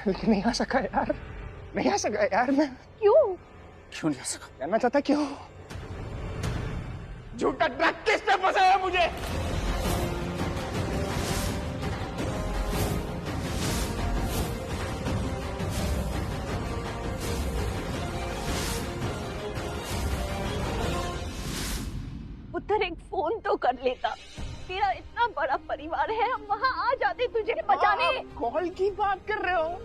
लेकिन नहीं आ सका यार, नहीं आ सका यार मैं। क्यों नहीं आ सका? जानना चाहता क्यों? झूठा ट्रक किसने फंसाया मुझे? पुत्र एक फोन तो कर लेता, तेरा इतना बड़ा परिवार है, हम वहाँ आ जाते तुझे बचाने। कॉल की बात कर रहे हो?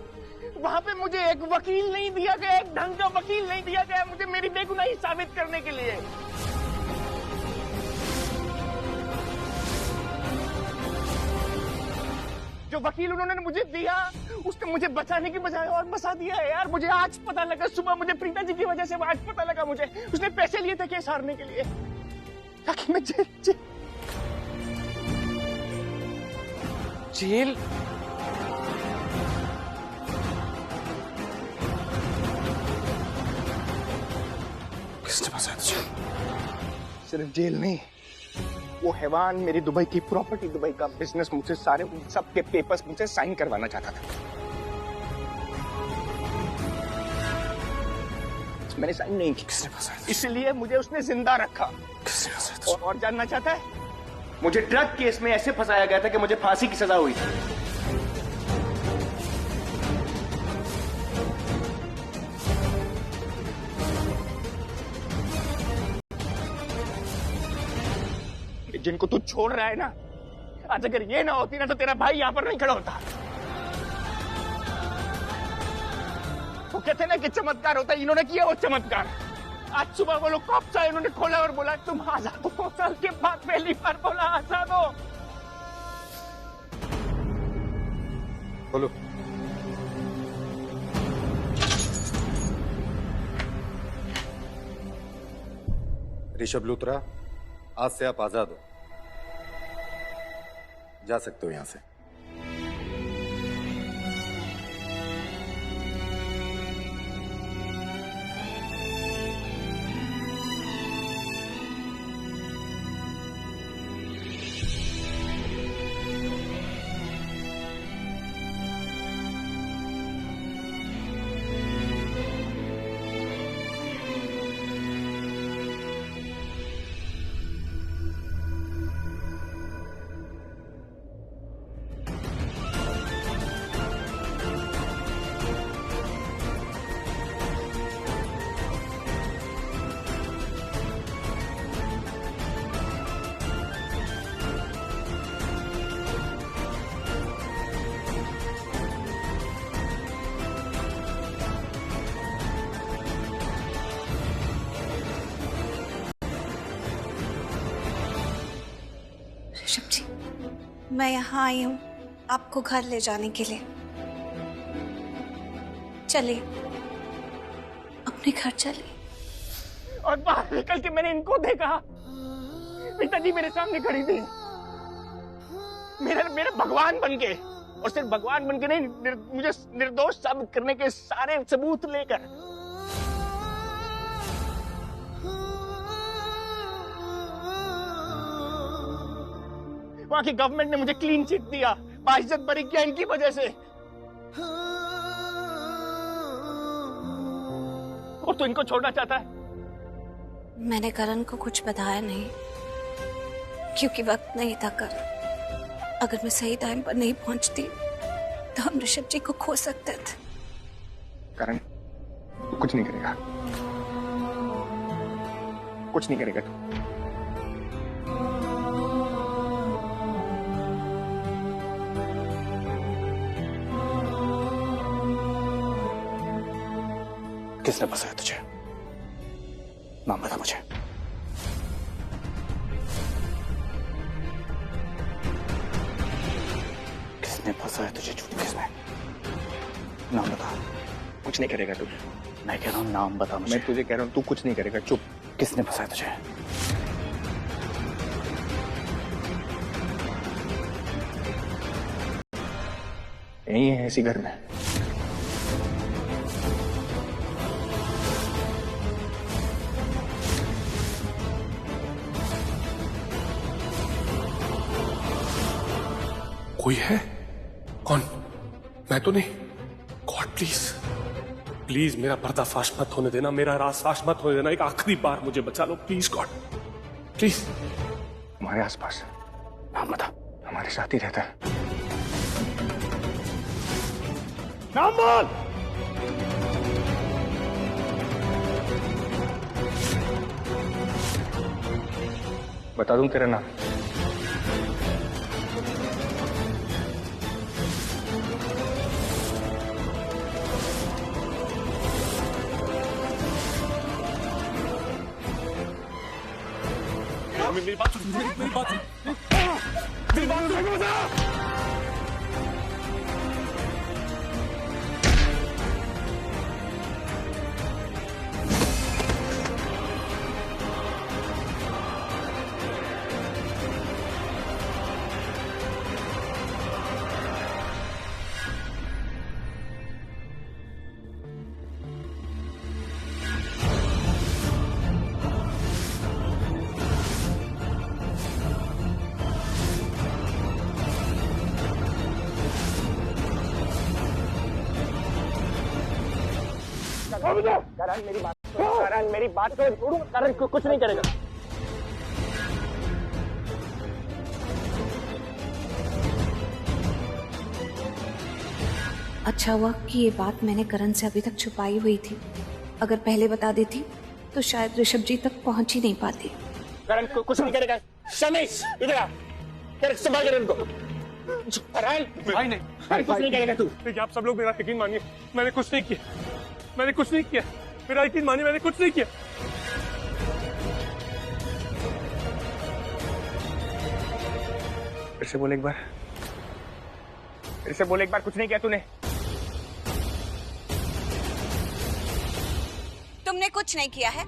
वहाँ पे मुझे एक वकील नहीं दिया गया, एक ढंग का वकील नहीं दिया गया मुझे मेरी बेगुनाही साबित करने के लिए। जो वकील उन्होंने मुझे दिया उसने मुझे बचाने की बजाय और बचा दिया है यार। मुझे आज पता लगा, सुबह मुझे प्रीता जी की वजह से आज पता लगा मुझे उसने पैसे लिए थे केस हारने के लिए, ताकि मैं जेल किसने फंसाया तुझे? सिर्फ जेल नहीं, वो हैवान मेरी दुबई की प्रॉपर्टी, दुबई का बिजनेस, मुझसे सारे सबके पेपर्स मुझसे साइन करवाना चाहता था। मैंने साइन नहीं की। किसने फंसाया? इसलिए मुझे उसने जिंदा रखा। किसने फंसाया तुझे? और जानना चाहता है? मुझे ड्रग केस में ऐसे फंसाया गया था कि मुझे फांसी की सजा हुई थी। जिनको तू छोड़ रहा है ना, आज अगर ये ना होती ना तो तेरा भाई यहां पर नहीं खड़ा होता। वो कहते ना कि चमत्कार होता है, इन्होंने किया वो चमत्कार। आज सुबह वो लोग कॉप्स आए, उन्होंने खोला और बोला तुम आजाद हो। 2 साल के बाद पहली बार बोला आजाद हो। बोलो। ऋषभ लूथरा, आज से आप आजाद हो, जा सकते हो यहां से। ऋषभ जी, मैं यहाँ आई हूँ आपको घर ले जाने के लिए। चलिए, अपने घर चलिए। और बाहर निकल के मैंने इनको देखा, पिताजी मेरे सामने खड़ी थी, मेरा भगवान बन के, और सिर्फ भगवान बन के नहीं, मुझे निर्दोष साबित करने के सारे सबूत लेकर। वहां की गवर्नमेंट ने मुझे क्लीन चिट दिया, बाइज्जत बरी किया इनकी वजह से। और तो इनको छोड़ना चाहता है। मैंने करण को कुछ बताया नहीं, क्योंकि वक्त नहीं था करण। अगर मैं सही टाइम पर नहीं पहुंचती तो हम ऋषभ जी को खो सकते थे। करण तू कुछ नहीं करेगा, कुछ नहीं करेगा तू। किसने फंसाया तुझे? नाम बता मुझे। किसने फंसाया तुझे? झूठ किसने? नाम बता। कुछ नहीं करेगा तू। मैं कह रहा हूँ नाम बता मुझे। मैं तुझे कह रहा हूँ तू कुछ नहीं करेगा, चुप। किसने फंसाया तुझे? यही है, इसी घर में। कोई है? कौन? मैं तो नहीं। गॉड प्लीज प्लीज मेरा पर्दाफाश मत होने देना, मेरा राजफाश मत होने देना, एक आखिरी बार मुझे बचा लो प्लीज गॉड प्लीज। हमारे आसपास नाम बता, हमारे साथ ही रहता है। नाम बोल। बता दूं तेरा नाम? मेरी बात सुन, मेरी बात सुन, मेरी बात सुन। करण मेरी बात सुन, करण मेरी बात सुन, करण कुछ नहीं करेगा। अच्छा हुआ कि ये बात मैंने करण से अभी तक छुपाई हुई थी। अगर पहले बता देती तो शायद ऋषभ जी तक पहुंच ही नहीं पाती। करण कुछ नहीं करेगा। शमीश इधर आ, करण संभाल करण को। करण भाई नहीं, कुछ नहीं करेगा तू। देखिए आप सब लोग मेरा यकीन मानिए, मैंने कुछ नहीं किया, मैंने कुछ नहीं किया, मेरा यकीन मानिए मैंने कुछ नहीं किया। फिर से बोल एक बार, फिर से बोल एक बार, कुछ नहीं किया तूने। तुमने कुछ नहीं किया है?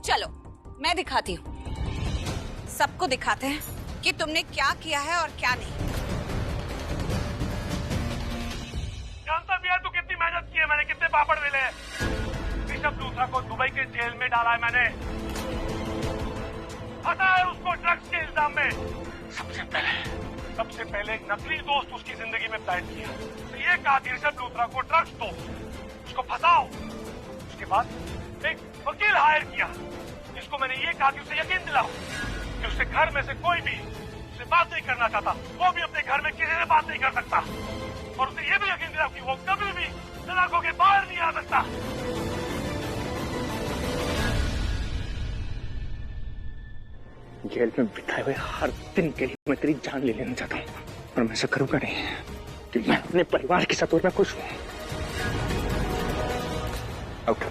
चलो मैं दिखाती हूँ, सबको दिखाते हैं कि तुमने क्या किया है और क्या नहीं। जानता भी है तू कितनी मेहनत की है, मैंने कितने पापड़ बेले हैं। ऋषभ लूथरा को दुबई के जेल में डाला है मैंने, हटाया है उसको ड्रग्स के इल्जाम में। सबसे पहले एक नकली दोस्त उसकी जिंदगी में प्लान किया, तो ये कहा कि ऋषभ लूथरा को ड्रग्स दो, उसको फंसाओ। उसके बाद एक वकील हायर किया, जिसको मैंने ये कहा कि उसे यकीन दिलाओ कि उसके घर में से कोई भी उससे बात नहीं करना चाहता, वो भी अपने घर में किसी से बात नहीं कर सकता, और उसे ये भी यकीन दिलाओ कि वो कभी भी सलाखों के बाहर नहीं आ सकता। जेल में बिताए हुए हर दिन के लिए मैं तेरी जान ले लेना चाहता हूँ, पर मैं ऐसा करूंगा नहीं, क्योंकि मैं अपने परिवार के साथ और मैं खुश हूँ। आउट।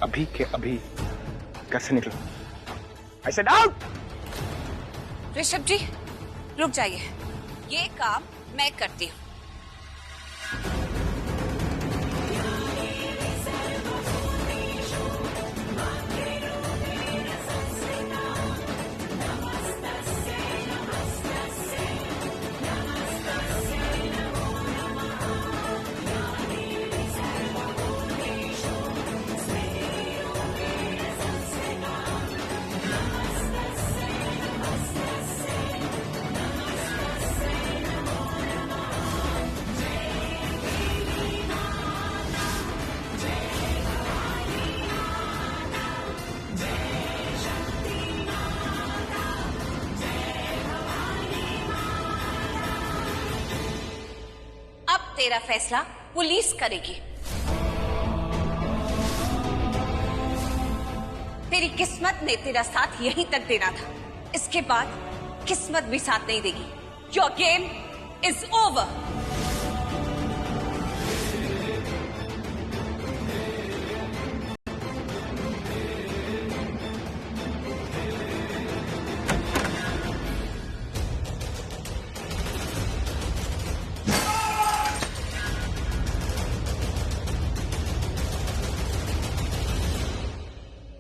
अभी के अभी घर से निकलो। I said out! ऋषभ जी रुक जाइए, ये काम मैं करती हूँ। तेरा फैसला पुलिस करेगी। तेरी किस्मत ने तेरा साथ यहीं तक देना था, इसके बाद किस्मत भी साथ नहीं देगी। Your game is over.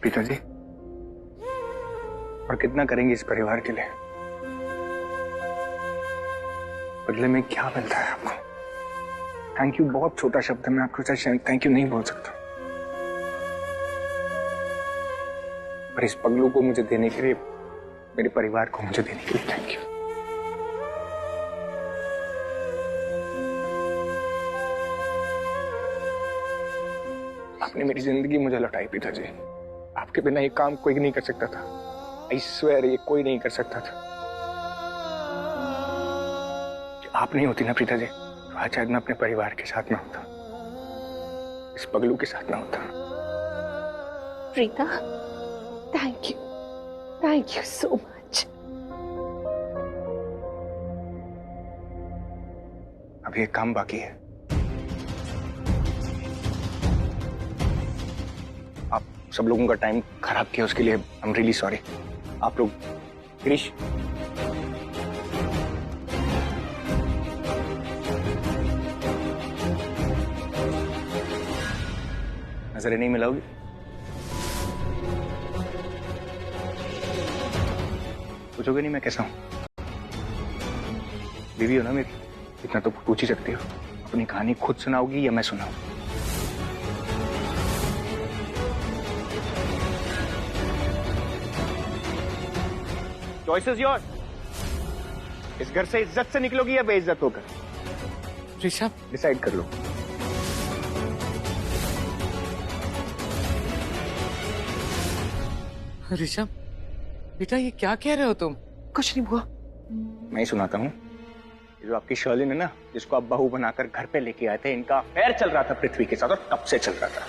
पिताजी, और कितना करेंगे इस परिवार के लिए? बदले में क्या मिलता है आपको? थैंक यू बहुत छोटा शब्द है, मैं आपको थैंक यू नहीं बोल सकता। पर इस पगलू को मुझे देने के लिए, मेरे परिवार को मुझे देने के लिए थैंक यू। आपने मेरी जिंदगी मुझे लौटाई पिताजी। आपके बिना ये काम कोई नहीं कर सकता था। आई स्वेयर ये कोई नहीं कर सकता था। आप नहीं होती ना पिताजी, तो आज शायद मैं अपने परिवार के साथ ना होता, इस पगलू के साथ ना होता। Preeta, thank you so much. अभी एक काम बाकी है। आप सब लोगों का टाइम खराब किया, उसके लिए आई एम रियली सॉरी। आप लोग गिरीश, नजरें नहीं मिलाओगी? पूछोगे नहीं मैं कैसा हूं? बीवी हो ना मेरी, इतना तो पूछ ही सकती हो। अपनी कहानी खुद सुनाओगी या मैं सुनाऊं? Choice is your. इस घर से इज्जत से निकलोगी या बेइज्जत होकर? ऋषभ, डिसाइड कर लो। ऋषभ बेटा, ये क्या कह रहे हो तुम? कुछ नहीं हुआ। मैं ही सुनाता हूँ। जो आपकी शर्लिन है ना, जिसको आप बहू बनाकर घर पे लेके आए थे, इनका अफेयर चल रहा था पृथ्वी के साथ, और कब से चल रहा था।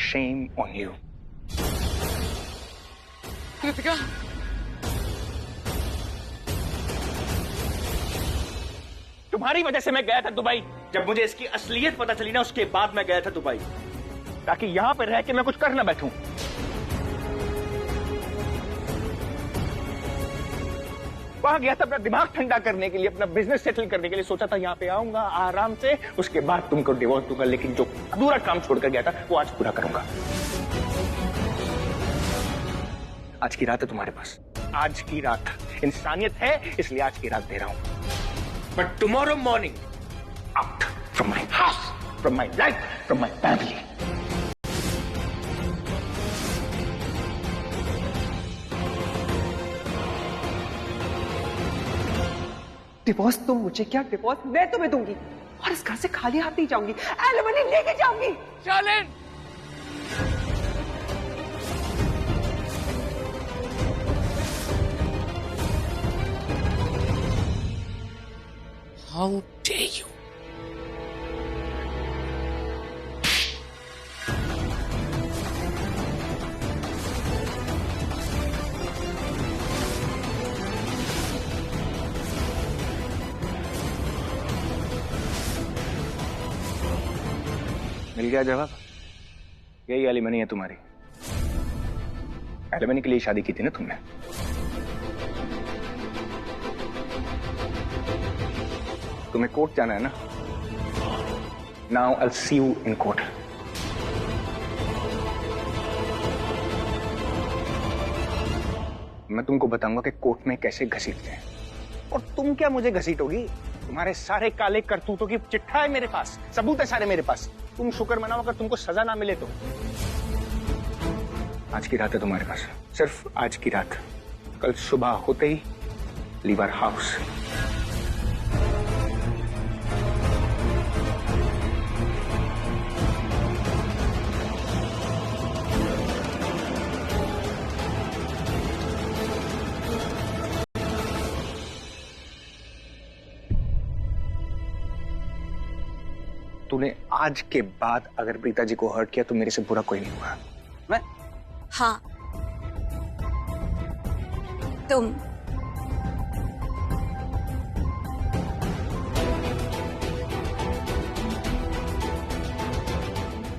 Shame on you. कृतिका, तुम्हारी वजह से मैं गया था दुबई। जब मुझे इसकी असलियत पता चली ना, उसके बाद मैं गया था दुबई, ताकि यहां पर रह के मैं कुछ कर ना बैठूं। वहां गया था अपना दिमाग ठंडा करने के लिए, अपना बिजनेस सेटल करने के लिए। सोचा था यहाँ पे आऊंगा आराम से, उसके बाद तुमको डिवोर्स दूंगा, लेकिन जो अधूरा काम छोड़कर गया था वो आज पूरा करूंगा। आज की रात है तुम्हारे पास, आज की रात। इंसानियत है इसलिए आज की रात दे रहा हूं। But tomorrow morning, out from my house, from my life, from my family. Divorce तुम मुझे क्या, डिवोर्स मैं तुम्हें दूंगी, और इस घर से खाली हाथ नहीं जाऊंगी, एलिमनी लेके जाऊंगी। Shalin, how dare you? मिल गया जवाब। यही एलिमनी है तुम्हारी। एलिमनी के लिए शादी की थी ना तुमने। तुम्हें कोर्ट जाना है ना? Now I will see you in court. मैं तुमको बताऊंगा कि कोर्ट में कैसे घसीटते हैं। और तुम क्या मुझे घसीटोगी? तुम्हारे सारे काले करतूतों की चिट्ठा है मेरे पास, सबूत है सारे मेरे पास। तुम शुक्र मनाओ अगर तुमको सजा ना मिले तो। आज की रात है तुम्हारे पास, सिर्फ आज की रात। कल सुबह होते ही लीव आवर हाउस। तूने आज के बाद अगर प्रीता जी को हर्ट किया तो मेरे से बुरा कोई नहीं हुआ। मैं हाँ, तुम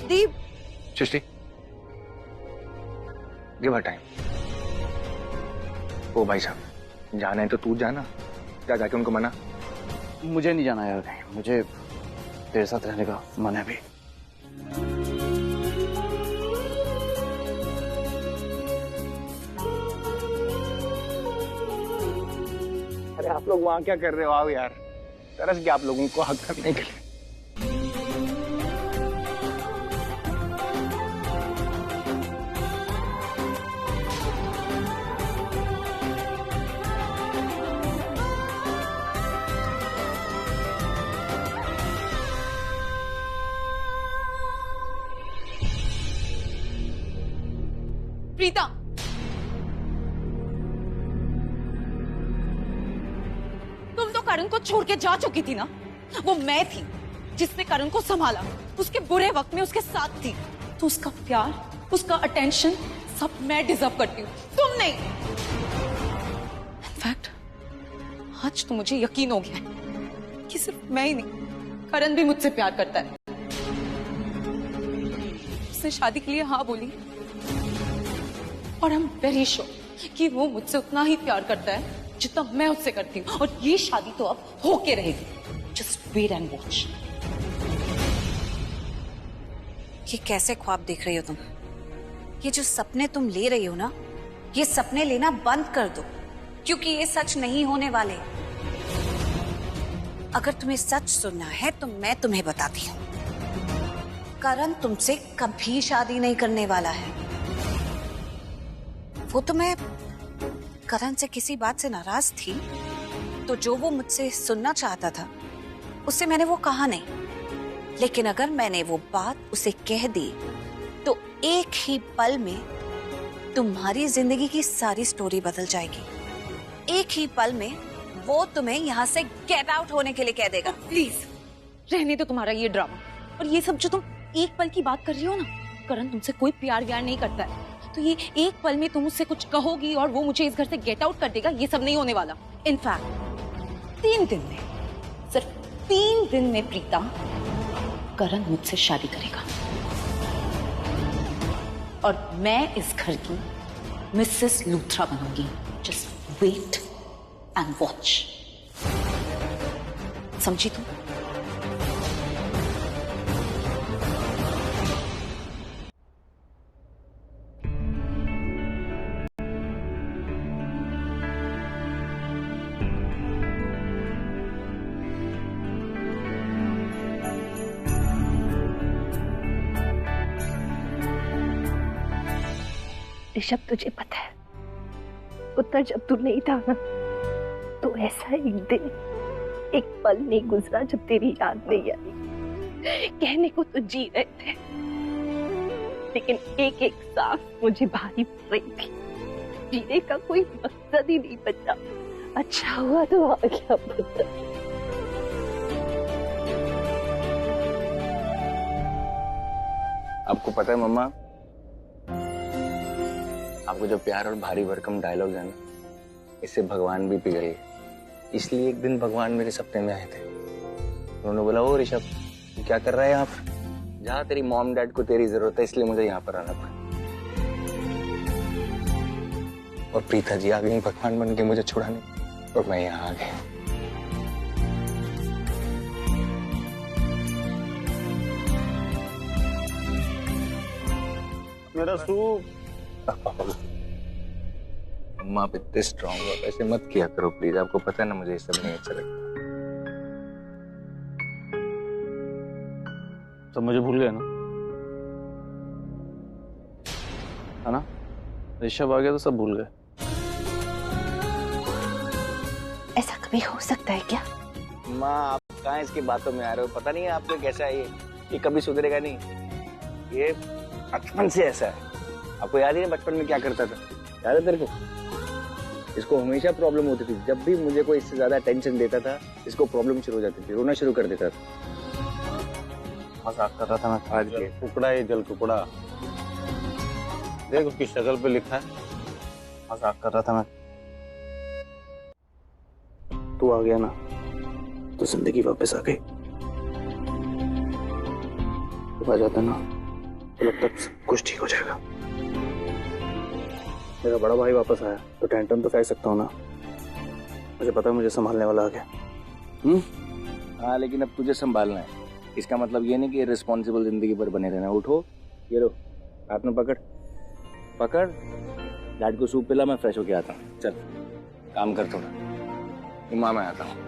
दीप। सृष्टि, गिव हर टाइम। ओ भाई साहब, जाना है तो तू जाना, जाके उनको मना। मुझे नहीं जाना यार कहीं, मुझे तेरे साथ रहने का मन है भी। आप लोग वहां क्या कर रहे हो? आओ यार, तरस गया आप लोगों को हक करने के लिए। प्रीता, तुम तो करण को छोड़ के जा चुकी थी ना। वो मैं थी जिसने करण को संभाला, उसके बुरे वक्त में उसके साथ थी। तो उसका प्यार, उसका अटेंशन सब मैं डिजर्व करती हूँ, तुम नहीं। इनफैक्ट आज तो मुझे यकीन हो गया है कि सिर्फ मैं ही नहीं, करण भी मुझसे प्यार करता है। उसने शादी के लिए हाँ बोली और आई एम वेरी श्योर कि वो मुझसे उतना ही प्यार करता है जितना मैं उससे करती हूँ। और ये शादी तो अब होके रहेगी। Just wait and watch. ये कैसे ख्वाब देख रही हो तुम? ये जो सपने तुम ले रही हो ना, ये सपने लेना बंद कर दो, क्योंकि ये सच नहीं होने वाले। अगर तुम्हें सच सुनना है तो मैं तुम्हें बताती हूँ, करण तुमसे कभी शादी नहीं करने वाला है। वो तो मैं करण से किसी बात से नाराज थी, तो जो वो मुझसे सुनना चाहता था उससे मैंने वो कहा नहीं। लेकिन अगर मैंने वो बात उसे कह दी तो एक ही पल में तुम्हारी जिंदगी की सारी स्टोरी बदल जाएगी। एक ही पल में वो तुम्हें यहाँ से गेट आउट होने के लिए कह देगा। प्लीज रहने दो तुम्हारा ये ड्रामा। और ये सब जो तुम एक पल की बात कर रही हो ना, करण तुमसे कोई प्यार व्यार नहीं करता है। तो ये एक पल में तुम उससे कुछ कहोगी और वो मुझे इस घर से गेट आउट कर देगा, ये सब नहीं होने वाला। इनफैक्ट 3 दिन में, सिर्फ 3 दिन में प्रीता, करण मुझसे शादी करेगा और मैं इस घर की मिसेस लूथरा बनूंगी। Just wait and watch. समझी तुम? ऋषभ, तुझे पता है उत्तर जब तू नहीं था ना, तो ऐसा एक दिन, एक पल नहीं गुजरा जब तेरी याद नहीं आई। कहने को तो जी रहे थे, लेकिन एक एक सांस मुझे भारी पड़ रही थी। जीने का कोई मकसद ही नहीं बचा। अच्छा हुआ तो आ गया पुत्र। आपको पता है मम्मा, आपको जो प्यार और भारी भरकम डायलॉग है ना, इससे भगवान भी पिघल गए। इसलिए एक दिन भगवान मेरे सपने में आए थे। उन्होंने बोला, ओ ऋषभ, तू क्या कर रहा है यहाँ पर? जहाँ तेरी मॉम डैड को तेरी जरूरत है, इसलिए मुझे यहाँ पर आना पड़ा। और प्रीता जी आ गई भगवान बन के मुझे छुड़ाने, और मैं यहाँ आ गया। मेरा सूप। अम्मा आप इतने स्ट्रॉन्ग हो, ऐसे मत किया करो प्लीज। आपको पता है ना मुझे ये सब नहीं अच्छा लगता। तो मुझे भूल गए ना, है ना? ऋषभ आ गया तो सब भूल गए। ऐसा कभी हो सकता है क्या? माँ आप कहाँ इसकी बातों में आ रहे हो? पता नहीं है आपको कैसा है ये कभी सुधरेगा नहीं। ये बचपन से ऐसा है। आपको याद ही नहीं बचपन में क्या करता था? याद है तेरे को? इसको हमेशा प्रॉब्लम होती थी। जब भी मुझे कोई इससे ज्यादा टेंशन देता था, इसको प्रॉब्लम शुरू हो जाती थी, रोना शुरू कर देता था। मजाक कर रहा था मैं। आज के टुकड़ा है, जल टुकड़ा। देख उसकी शक्ल पे लिखा है। मजाक कर रहा था मैं। तू आ गया ना, तो जिंदगी वापस आ गई। तू आ जाता ना, तो लगता सब कुछ ठीक हो जाएगा। मेरा बड़ा भाई वापस आया तो टेंशन तो फेंक सकता हूँ ना। मुझे पता है मुझे संभालने वाला आ गया। हाँ, लेकिन अब तुझे संभालना है। इसका मतलब ये नहीं कि रिस्पॉन्सिबल जिंदगी पर बने रहना। उठो, ये लो हाथ में पकड़ पकड़। डैड को सूप पिला, मैं फ्रेश होके आता हूँ। चल काम कर थोड़ा। उमा मैं आता हूँ।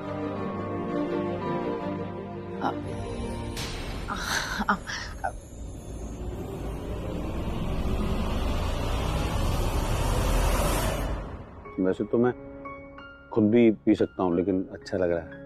वैसे तो मैं खुद भी पी सकता हूँ, लेकिन अच्छा लग रहा है।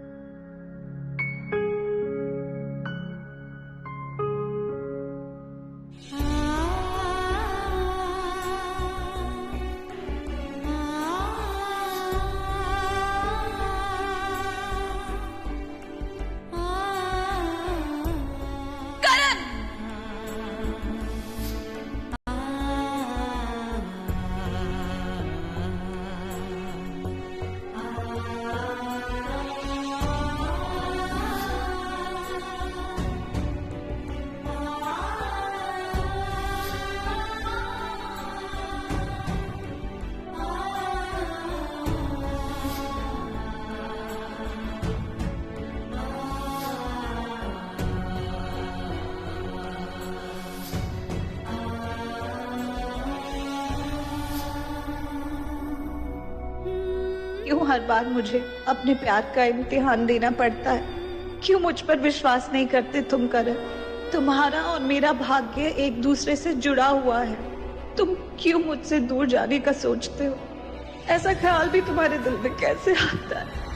क्यों हर बार मुझे अपने प्यार का इम्तिहान देना पड़ता है? क्यों मुझ पर विश्वास नहीं करते तुम करण? तुम्हारा और मेरा भाग्य एक दूसरे से जुड़ा हुआ है। तुम क्यों मुझसे दूर जाने का सोचते हो? ऐसा ख्याल भी तुम्हारे दिल में कैसे आता है?